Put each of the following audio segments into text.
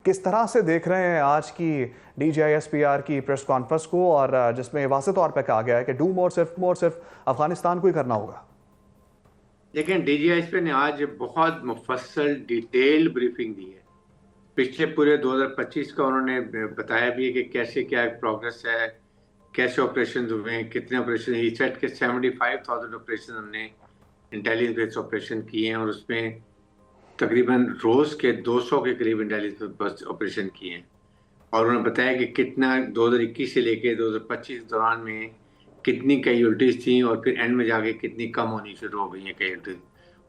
किस तरह से देख रहे हैं आज की DGISPR की प्रेस कॉन्फ्रेंस को, और जिसमें वाज़ेह तौर पे कहा गया है कि डू मोर सिर्फ अफगानिस्तान को ही करना होगा। लेकिन DGISPR ने आज बहुत मुफस्सल डिटेल ब्रीफिंग दी है। पिछले पूरे 2025 का उन्होंने बताया भी है कि कैसे क्या प्रोग्रेस है, कैसे ऑपरेशन हुए हैं, कितने ऑपरेशन। ही सेड के 75,000 ऑपरेशन हमने इंटेलिजेंस बेस्ड ऑपरेशन किए हैं, और उसमें तकरीबन रोज के 200 के करीब इंटेलिजेंस बेस्ड ऑपरेशन किए हैं। और उन्होंने बताया कि कितना 2021 से लेके 2025 दौरान में कितनी कैजुअल्टीज थी, और फिर एंड में जाके कितनी कम होनी शुरू हो गई हैं कैजुअल्टीज।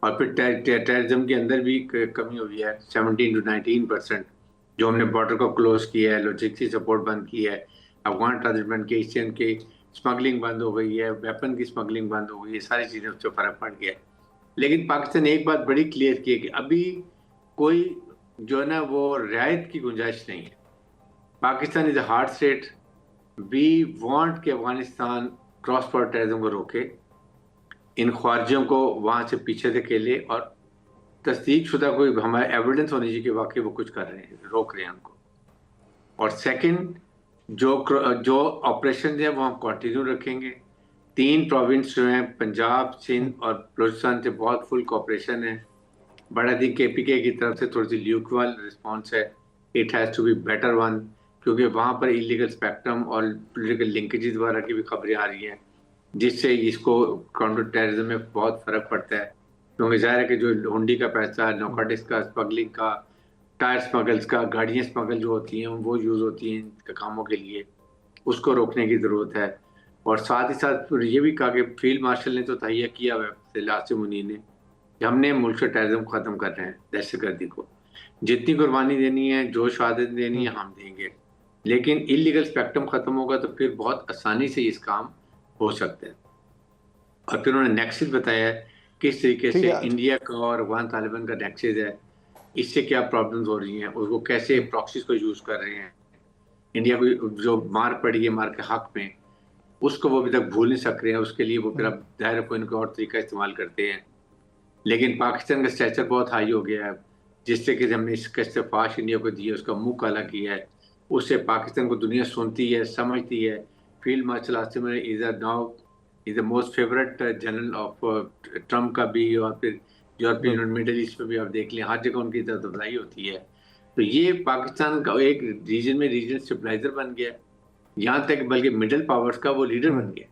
और फिर टेररिज्म के अंदर भी कमी हुई है 17 to 19%। जो हमने बॉर्डर को क्लोज किया है, लॉजिस्टिक सपोर्ट बंद की है, अफगान ट्रांजिट बंद की, एशियन की स्मगलिंग बंद हो गई है, वेपन की स्मगलिंग बंद हो गई है, सारी चीज़ें उससे फ़र्क पड़ गया है। लेकिन पाकिस्तान ने एक बात बड़ी क्लियर की है कि अभी कोई जो है ना वो रियायत की गुंजाइश नहीं है। Pakistan is a hard state. We want कि अफगानिस्तान क्रॉस बॉर्डर टेररिज्म को रोके, इन ख्वारिजियों को वहां से पीछे धकेले, और तस्दीक शुदा कोई हमारे एविडेंस होनी चाहिए कि वाकई वो कुछ कर रहे हैं, रोक रहे हैं उनको। और सेकंड, जो ऑपरेशन है वो हम कंटिन्यू रखेंगे। 3 प्रोविंस जो हैं, पंजाब, सिंध और बलूचिस्तान से बहुत फुल कोऑपरेशन है। बट आई थिंक KPK की तरफ से थोड़ी सी ल्यूकवाल रिस्पॉन्स है। It has to be better one, क्योंकि वहाँ पर इलीगल स्पेक्ट्रम और पॉलिटिकल लिंकेजेस वगैरह की भी खबरें आ रही हैं, जिससे इसको काउंटर टेररिज्म में बहुत फर्क पड़ता है। क्योंकि जाहिर है कि जो हुंडी का पैसा, नारकोटिक्स का, स्मगलिंग का, टायर स्मगल्स का, गाड़ियाँ स्मगल जो होती हैं वो यूज़ होती हैं इन कामों के लिए, उसको रोकने की ज़रूरत है। और साथ ही साथ ये भी कहा कि फील्ड मार्शल ने तो तहिया किया हुआ है, आसिम मुनीर ने, कि हमने मुल्क से टेररिज्म को ख़त्म कर रहे हैं, दहशतगर्दी को। जितनी कुर्बानी देनी है, जो शहादत देनी है, हम देंगे। लेकिन इलीगल स्पेक्ट्रम ख़त्म होगा तो फिर बहुत आसानी से इस काम हो सकता है। और फिर उन्होंने नेक्सस बताया है किस तरीके ठीक से है। इंडिया का और अफगान तालिबान का नेक्सस है, इससे क्या प्रॉब्लम्स हो रही हैं, उसको कैसे प्रॉक्सीज को यूज़ कर रहे हैं। इंडिया को जो मार पड़ी है मार के हक में, उसको वो अभी तक भूल नहीं सक रहे हैं। उसके लिए वो फिर अब दायरे कोई ना कोई और तरीका इस्तेमाल करते हैं। लेकिन पाकिस्तान का स्टेचर बहुत हाई हो गया है, जिससे कि हमने इसका इस्तेफाश इंडिया को दिया, उसका मुंह काला किया है। उससे पाकिस्तान को दुनिया सुनती है, समझती है। Field marshal Asim is now is the most favourite general of Trump का भी, और फिर यूरोपियन और मिडिल ईस्ट में भी आप देख लें, हर जगह उनकी तरफ बधाई होती है। तो ये पाकिस्तान का एक रीजन में रीजन स्टेबलाइजर बन गया, यहाँ तक बल्कि मिडिल पावर्स का वो लीडर बन गया।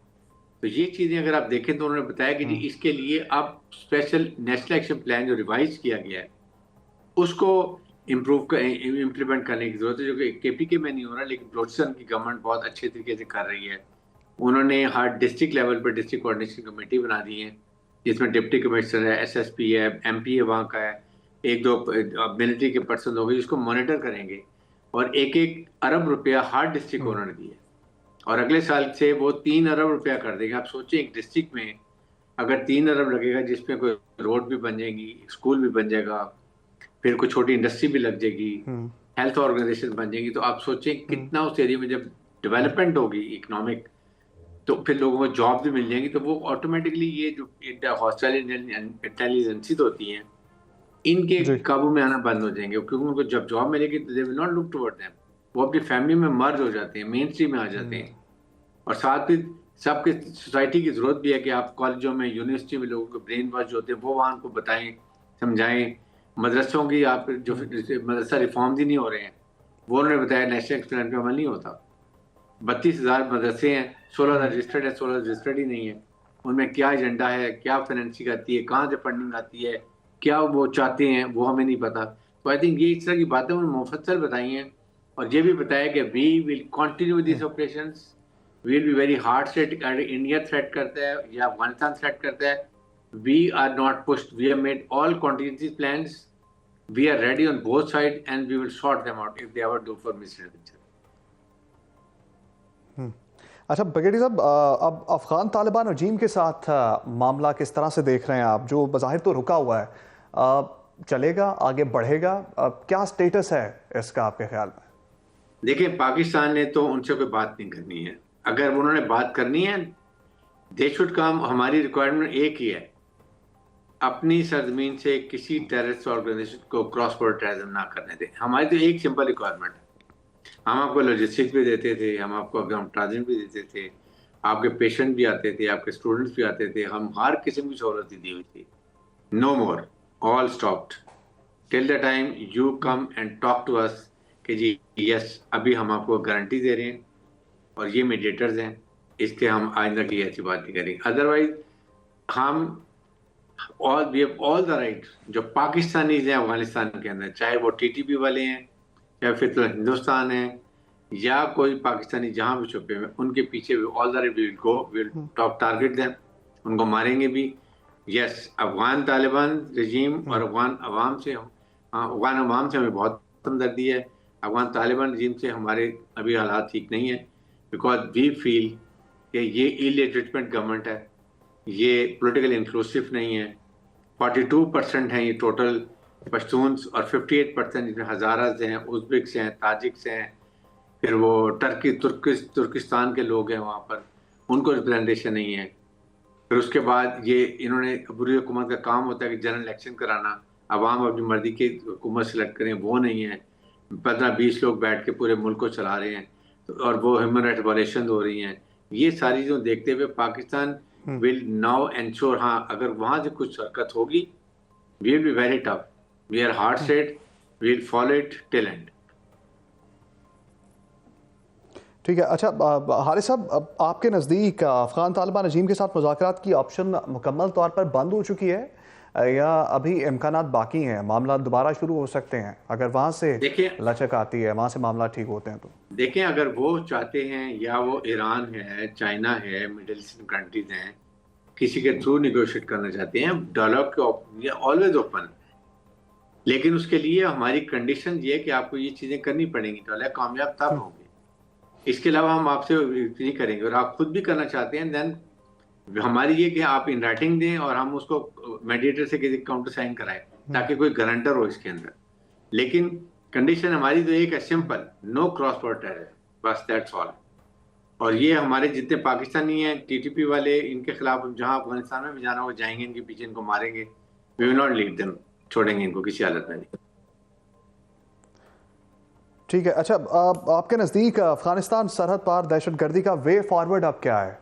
तो ये चीज़ें अगर आप देखें तो उन्होंने बताया कि जी इसके लिए अब स्पेशल नेशनल एक्शन प्लान जो रिवाइज किया गया है, उसको इम्प्लीमेंट करने की जरूरत है, जो कि KPK में नहीं हो रहा, लेकिन बलूचिस्तान की गवर्नमेंट बहुत अच्छे तरीके से कर रही है। उन्होंने हर डिस्ट्रिक्ट लेवल पर डिस्ट्रिक्ट कोऑर्डिनेशन कमेटी बना दी है, जिसमें डिप्टी कमिश्नर है, SSP है, MP है वहाँ का है, 1-2 मिलिट्री के पर्सन हो गए जिसको मॉनिटर करेंगे। और 1-1 अरब रुपया हर डिस्ट्रिक्ट को उन्होंने दिया, और अगले साल से वो 3 अरब रुपया कर देंगे। आप सोचें, एक डिस्ट्रिक्ट में अगर 3 अरब लगेगा, जिसमें कोई रोड भी बन जाएगी, स्कूल भी बन जाएगा, फिर कोई छोटी इंडस्ट्री भी लग जाएगी, हेल्थ ऑर्गेनाइजेशन बन जाएगी, तो आप सोचें कितना उस एरिया में जब डेवलपमेंट होगी इकोनॉमिक, तो फिर लोगों को जॉब भी मिल जाएंगी। तो वो ऑटोमेटिकली ये जो हॉस्टाइल इंटेलिजेंसीज होती हैं, इनके जी। काबू में आना बंद हो जाएंगे, क्योंकि उनको जब जॉब मिलेगी तो they will not look toward them. वो अपनी फैमिली में मर्ज हो जाते हैं, मेन स्ट्रीम में आ जाते हैं। और साथ ही सबके सोसाइटी की ज़रूरत भी है कि आप कॉलेजों में, यूनिवर्सिटी में लोगों को ब्रेन वॉश जो होते हैं वो वहाँ को बताएं, समझाएं। मदरसों की आप जो मदरसा रिफॉर्म ही नहीं हो रहे हैं, वो उन्होंने बताया नेशनल एक्सपेरिमेंट पे अमल नहीं होता। 32,000 मदरसे हैं, 16,000 रजिस्टर्ड है, 16 रजिस्टर्ड ही नहीं है। उनमें क्या एजेंडा है, क्या फाइनेंसिंग आती है, कहाँ से फंडिंग आती है, क्या वो चाहते हैं, वो हमें नहीं पता। तो आई थिंक ये इस तरह की बातें उन्होंने मुफस्सल बताई हैं। और ये भी बताया कि we will continue this operations, will be very hard set. अगर इंडिया थ्रेट करता है या अफगानिस्तान थ्रेट करता है, we are not pushed, we have made all contingency plans, we are ready on both side, and we will sort them out if they ever do for misbehaviour. अच्छा brigadier साहब, अब अफगान तालिबान रजीम के साथ मामला किस तरह से देख रहे हैं आप, जो बज़ाहिर तो रुका हुआ है, चलेगा, आगे बढ़ेगा, क्या स्टेटस है इसका आपके ख्याल में? देखिए, पाकिस्तान ने तो उनसे कोई बात नहीं करनी है। अगर उन्होंने बात करनी है, दे शुड कम। हमारी रिक्वायरमेंट एक ही है अपनी सरजमीन से किसी टेररिस्ट ऑर्गेनाइजेशन को क्रॉस बॉर्डर टेररिज्म ना करने दें। हमारी तो एक सिंपल रिक्वायरमेंट है, हम आपको लॉजिस्टिक्स भी देते थे, हम आपको हम ट्रांजिट भी देते थे, आपके पेशेंट भी आते थे, आपके स्टूडेंट्स भी आते थे, हम हर किस्म की सहूलत दी हुई थी। No more, all stopped till the time you come and talk to us कि जी यस अभी हम आपको गारंटी दे रहे हैं और ये मीडिएटर्स हैं, इसलिए हम आइंदा की ऐसी बात नहीं करेंगे। अदरवाइज हम all we have all the right, जो पाकिस्तानीज हैं अफगानिस्तान के अंदर, चाहे वो टीटीपी वाले हैं, चाहे फिर हिंदुस्तान है, या कोई पाकिस्तानी जहां भी छुपे हुए, उनके पीछे भी all the right we will go, we will top target them, उनको मारेंगे भी। यस, अफगान तालिबान रजीम और अफगान अवाम से हमें बहुत हमदर्दी है। अफगान तालिबान रजीम से हमारे अभी हालात ठीक नहीं है, बिकॉज वी फील कि ये इलेजिटमेट गवर्नमेंट है, ये पॉलिटिकल इंक्लूसिव नहीं है। 42% हैं ये टोटल पश्तून्स, और 58% जिसमें हज़ाराज हैं, उज़्बेक्स हैं, ताजिक्स हैं, फिर वो तुर्किस्तान के लोग हैं वहाँ पर, उनको रिप्रेजेंटेशन नहीं है। फिर उसके बाद ये इन्होंने बुरी हुकूमत का काम होता है कि जनरल इलेक्शन कराना, अवाम अपनी मर्जी की हुकूमत सेलेक्ट करें, वो नहीं है। 15-20 लोग बैठ के पूरे मुल्क को चला रहे हैं, और वो ह्यूमन राइट वायलेशन हो रही हैं। ये सारी चीज़ों देखते हुए पाकिस्तान विल नाउ एंश्योर, हाँ अगर वहाँ से कुछ हरकत होगी, we will be very tough, we are hard set, we will follow it till end. ठीक है। अच्छा हारिस साहब, आपके नज़दीक अफ़गान तालिबान रजीम के साथ मुज़ाकरात की ऑप्शन मुकम्मल तौर पर बंद हो चुकी है या अभी इम्कानात बाकी हैं, मामला दोबारा शुरू हो सकते हैं अगर वहाँ से देखिए लचक आती है, वहाँ से मामला ठीक होते हैं तो? देखें, अगर वो चाहते हैं, या वो ईरान है, चाइना है, मिडिल ईस्टर्न कंट्रीज हैं, किसी के थ्रू निगोशिएट करना चाहते हैं, डायलॉग के ऑलवेज ओपन। लेकिन उसके लिए हमारी कंडीशन ये है कि आपको ये चीजें करनी पड़ेंगी, डायलॉग कामयाब तब होंगे। इसके अलावा हम आपसे नहीं करेंगे, और आप खुद भी करना चाहते हैं, देन हमारी ये कि आप इन राइटिंग दें और हम उसको मेडिएटर से किसी काउंटर साइन कराएं, ताकि कोई गारंटर हो इसके अंदर। लेकिन कंडीशन हमारी तो एक है simple, no cross border terror, बस दैट्स ऑल। और ये हमारे जितने पाकिस्तानी हैं टीटीपी वाले, इनके खिलाफ जहां अफगानिस्तान में भी जाना हो जाएंगे, इनके पीछे इनको मारेंगे, we will not leave them, छोड़ेंगे इनको किसी हालत में नहीं। ठीक है। अच्छा आपके नज़दीक अफगानिस्तान सरहद पार दहशतगर्दी का वे फॉरवर्ड अब क्या है?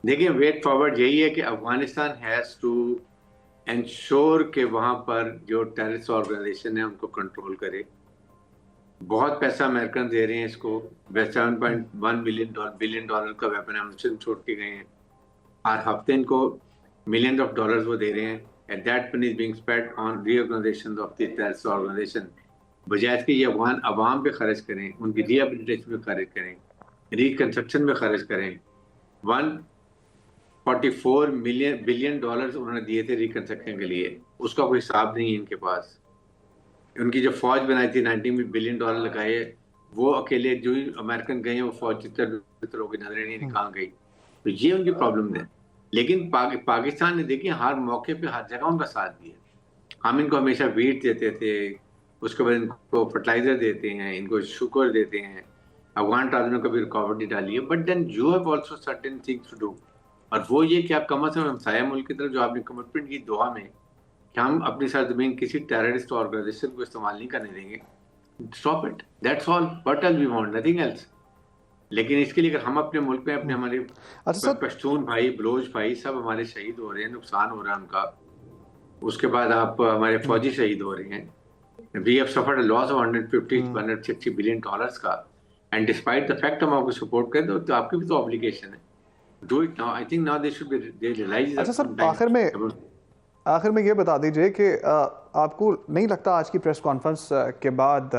देखिए, वेट फॉरवर्ड यही है कि अफगानिस्तान हैज टू एंश्योर के वहां पर जो टेररिस्ट ऑर्गेनाइजेशन है उनको कंट्रोल करे। बहुत पैसा अमेरिकन दे रहे हैं इसको, 7.1 बिलियन डॉलर का वेपन एम्यूनिशन छोड़ के गए हैं। हर हफ्ते इनको मिलियन ऑफ डॉलर्स वो दे रहे हैं, and that money is being spent on reorganisation of the terrorist organisation. बजाय इसके ये अफगान अवाम पे खर्च करें, उनकी रिहेबिलिटेशन पे खर्च करें, रिकंस्ट्रक्शन में खर्च करें। 144 बिलियन डॉलर्स उन्होंने दिए थे रिकंस्ट्रक्शन के लिए, उसका कोई हिसाब नहीं है इनके पास। उनकी जो फौज बनाई थी, 90 बिलियन डॉलर लगाए, वो अकेले जो ही अमेरिकन गए हैं वो फौज तितर होकर नजरें नहीं निकाल गई। तो ये उनकी प्रॉब्लम है। लेकिन पाकिस्तान ने देखिए हर मौके पे हर जगह उनका साथ दिया। हम इनको हमेशा वीट देते थे, उसके बाद इनको फर्टिलाइजर देते हैं, इनको शुगर देते हैं, अफगान ट्रांसफर कभी रुकावट नहीं डाली है, but then you have also certain things to do. और वो ये कि आप कम से कम हमसाया मुल्क की तरफ जो आपने कमिटमेंट की दोहा में कि हम अपनी सरजमीन किसी टेररिस्ट ऑर्गेनाइजेशन को इस्तेमाल नहीं करने देंगे, stop it, that's all, what else we want, nothing else. लेकिन इसके लिए अगर हम अपने मुल्क में अपने हमारे अच्छा सर, पश्तून भाई, बलोच भाई सब हमारे शहीद हो रहे हैं, नुकसान हो रहा है उनका, उसके बाद आप हमारे फौजी शहीद हो रहे हैं, we have suffered a loss of 150-160 billion dollars का, एंड डिस्पाइट द फैक्ट हम आपको सपोर्ट करें, तो आपकी भी तो ऑब्लिगेशन है, do it now. I think now they should be, they realise अच्छा सर, आखिर में ये बता दीजिए कि आपको नहीं लगता आज की प्रेस कॉन्फ्रेंस के बाद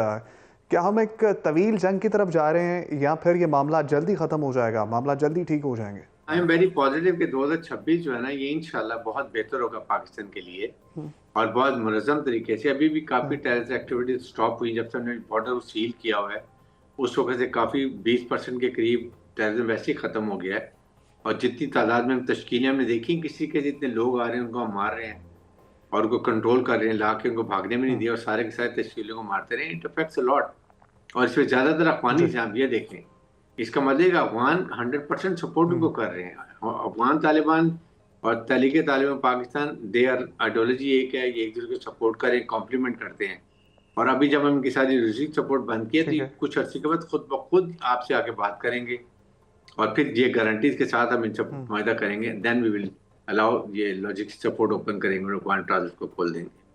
क्या हम एक तवील जंग की तरफ जा रहे हैं, या फिर ये मामला जल्दी ख़त्म हो जाएगा, मामला जल्दी ठीक हो जाएंगे? आई एम वेरी पॉजिटिव कि 2026 जो है ना, ये इंशाल्लाह बहुत बेहतर होगा पाकिस्तान के लिए, और बहुत मुनज़्ज़म तरीके से। अभी भी काफ़ी टेररिस्ट एक्टिविटीज स्टॉप हुई जब से हमने बॉर्डर सील किया हुआ है, उस वक्त से काफ़ी 20% के करीब टेररिज्म वैसे ही ख़त्म हो गया है। और जितनी तादाद में तश्कीलें हमने देखी, किसी के जितने लोग आ रहे हैं उनको हम मार रहे हैं और उनको कंट्रोल कर रहे हैं, ला के उनको भागने में नहीं दिया, और सारे के सारे तश्कीलों को मारते रहे। It affects a lot. और इसमें ज़्यादातर अफगानी से आप ये देखें, इसका मतलब है अफगान 100% सपोर्ट उनको कर रहे हैं। अफगान तालिबान और तहरीक तालिबान पाकिस्तान देयर आइडियोलॉजी एक है, ये एक दूसरे को सपोर्ट करें, कॉम्प्लीमेंट करते हैं। और अभी जब हम इनके साथ लॉजिस्टिक सपोर्ट बंद किया तो ठीक ये है। कुछ अर्से के बाद खुद ब खुद आपसे आके बात करेंगे, और फिर ये गारंटीज के साथ हम इनसे हम्म। मुआहदा करेंगे, देन वी विल अलाउ ये लॉजिस्टिक सपोर्ट ओपन करेंगे और ट्रांजिट को खोल देंगे।